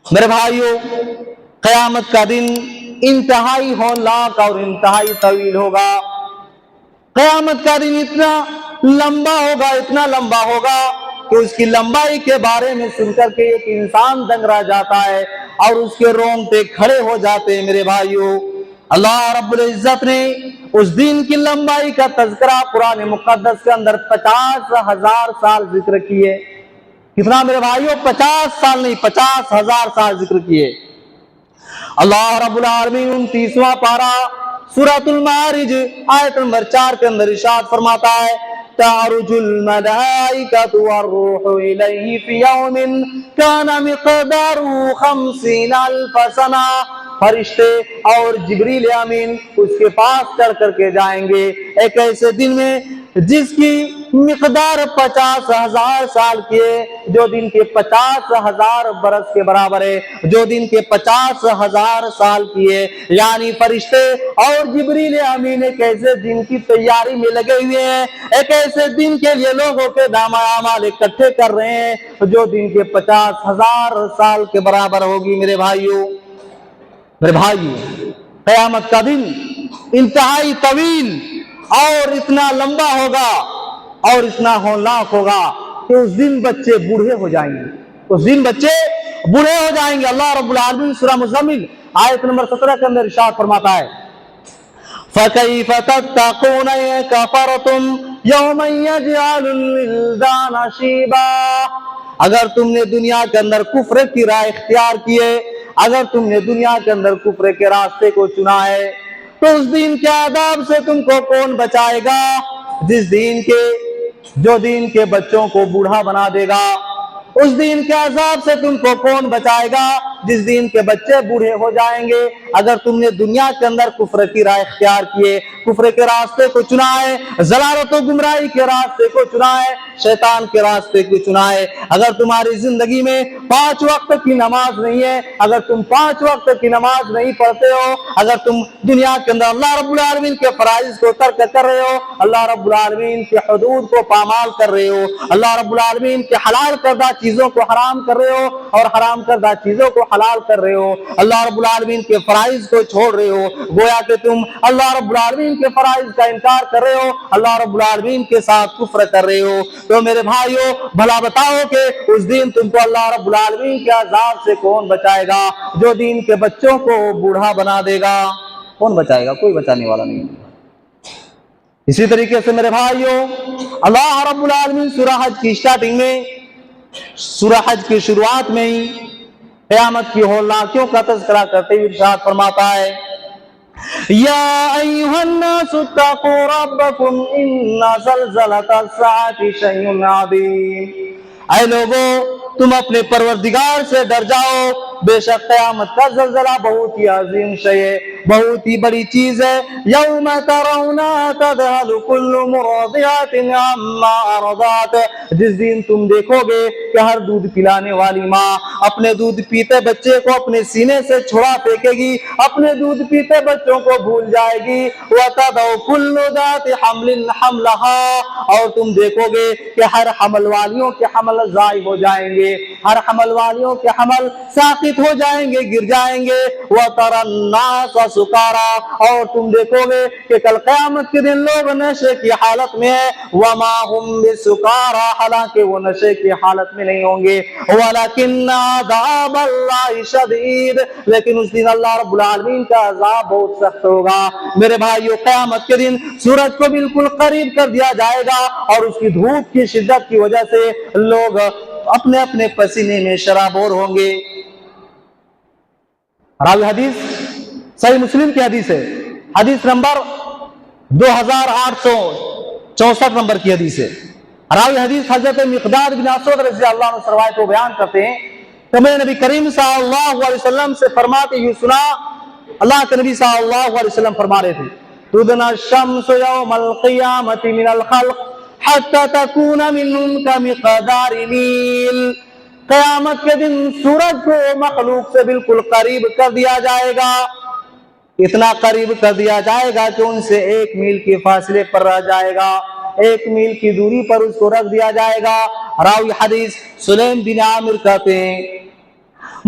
میرے بھائیوں، قیامت کا دن انتہائی ہولناک اور انتہائی طویل ہوگا۔ قیامت کا دن اتنا لمبا ہوگا، اتنا لمبا ہوگا کہ اس کی لمبائی کے بارے میں سن کر کے ایک انسان دنگ رہ جاتا ہے اور اس کے رونگٹے کھڑے ہو جاتے ہیں۔ میرے بھائیوں، اللہ رب العزت نے اس دن کی لمبائی کا تذکرہ قرآن مقدس کے اندر 50,000 سال ذکر کیے۔ کتنا میرے بھائیوں؟ 50 سال نہیں، 50,000 سال ذکر کیے۔ اللہ رب العالمین 29واں پارہ سورۃ المعارج آیت نمبر 4 کے اندر ارشاد فرماتا ہے، تعرج الملائکۃ والروح الیہ فی یوم کان مقدارہ 50,000 سنہ۔ فرشتے اور جبریل امین اس کے پاس چڑھ کر کے جائیں گے ایک ایسے دن میں جس کی مقدار 50,000 سال کی ہے، جو دن کے 50,000 برس کے برابر ہے، جو دن کے 50,000 سال کی ہے۔ یعنی فرشتے اور جبریل امین ایک ایسے دن کی تیاری میں لگے ہوئے ہیں، ایک ایسے دن کے لیے لوگوں کے اعمال اکٹھے کر رہے ہیں جو دن کے 50,000 سال کے برابر ہوگی۔ میرے بھائیوں، قیامت کا دن انتہائی طویل اور اتنا لمبا ہوگا اور اتنا ہولناک ہوگا کہ اس دن بچے بوڑھے ہو جائیں گے، اس دن بچے بوڑھے ہو جائیں گے۔ اللہ رب العالمین سورہ مزمل آیت نمبر 17 کے اندر ارشاد فرماتا ہے، فَكَيْفَ تَتَّقُونَ إِن كَفَرْتُمْ يَوْمًا يَجْعَلُ الْوِلْدَانَ شِيبًا۔ اگر تم نے دنیا کے اندر کفر کی راہ اختیار کی ہے، اگر تم نے دنیا کے اندر کفر کے راستے کو چنا ہے، تو اس دین کے عذاب سے تم کو کون بچائے گا؟ جو دین کے بچوں کو بوڑھا بنا دے گا، اس دین کے عذاب سے تم کو کون بچائے گا جس دین کے بچے بوڑھے ہو جائیں گے؟ اگر تم نے دنیا کے اندر کفر کی راہ اختیار کیے، کفر کے راستے کو چنا ہے، ضلالت و گمراہی کے راستے کو چنا ہے، شیطان کے راستے کو چنا ہے، اگر تمہاری زندگی میں 5 وقت کی نماز نہیں ہے، اگر تم 5 وقت کی نماز نہیں پڑھتے ہو، اگر تم دنیا کے اندر اللہ رب العالمین کے فرائض کو ترک کر رہے ہو، اللہ رب العالمین کے حدود کو پامال کر رہے ہو، اللہ رب العالمین کے حلال کردہ چیزوں کو حرام کر رہے ہو اور حرام کردہ چیزوں کو حلال کر رہے ہو، اللہ رب العالمین کے فرائض کو چھوڑ رہے ہو، گویا کہ تم اللہ رب العالمین کے فرائض کا انکار کر رہے ہو، اللہ رب العالمین کے ساتھ کفر کر رہے ہو، تو میرے بھائیوں بھلا بتاؤ کہ اس دن تم کو اللہ رب العالمین کے عذاب سے کون بچائے گا؟ جو دین کے بچوں کو بوڑھا بنا دے گا، کون بچائے گا؟ کوئی بچانے والا نہیں۔ اسی طریقے سے میرے بھائیوں اللہ رب العالمین سورہ حج کی اسٹارٹنگ میں، سورہ حج کی شروعات میں ہی قیامت کی ہولناکیوں کا تذکرہ کرتے ہوئے ارشاد فرماتا ہے، یا ایھا الناس اتقوا ربکم ان زلزلۃ الساعۃ شیء عظیم۔ اے لوگو، تم اپنے پروردگار سے ڈر جاؤ، بے شک قیامت کا زلزلہ بہت ہی عظیم شے ہے، بہت ہی بڑی چیز ہے۔ یوم ترونها تذہل کل مرضعۃ عما ارضعت، جس دن تم دیکھو گے کہ ہر دودھ پلانے والی ماں اپنے دودھ پیتے بچے کو اپنے سینے سے چھڑا پھینکے گی، اپنے دودھ پیتے بچوں کو بھول جائے گی۔ وتضع کل ذات حمل حملها، اور تم دیکھو گے کہ ہر حمل والیوں کے حمل ضائع ہو جائیں گے، ہر حمل والیوں کے حمل ساقط ہو جائیں گے، گر جائیں گے۔ وَتَرَى النَّاسَ سُكَارَىٰ، اور تم دیکھو گے کہ کل قیامت کے دن لوگ نشے کی حالت میں ہے۔ وَمَا هُمْ بِسُكَارَىٰ، حالانکہ وہ نشے کی حالت میں نہیں ہوں گے۔ وَلَكِنَّ عَذَابَ اللَّهِ شَدِيدٌ، لیکن اس دن اللہ رب العالمین کا عذاب بہت سخت ہوگا۔ میرے بھائیو، قیامت کے دن سورج کو بالکل قریب کر دیا جائے گا اور اس کی دھوپ کی شدت کی وجہ سے لوگ اپنے اپنے پسینے میں شرابور ہوں گے۔ راوی حدیث صحیح مسلم کی حدیث ہے، حدیث نمبر 2864 نمبر کی حدیث ہے۔ راوی حدیث حضرت مقداد بن اسود رضی اللہ عنہ سے روایت کو بیان کرتے ہیں کہ میں نبی کریم صلی اللہ علیہ وسلم سے فرماتے ہوئے سنا، اللہ کے نبی صلی اللہ علیہ وسلم فرما رہے تھے، تدنى الشمس يوم القيامة من الخلق حتى تكون منهم كمقدار میل، قیامت کے دن سورج کو مخلوق سے بالکل قریب کر دیا جائے گا، اتنا قریب کر دیا جائے گا کہ ان سے 1 میل کے فاصلے پر رہ جائے گا، 1 میل کی دوری پر اس کو رکھ دیا جائے گا۔ راوی حدیث سلیم بن عامر کہتے ہیں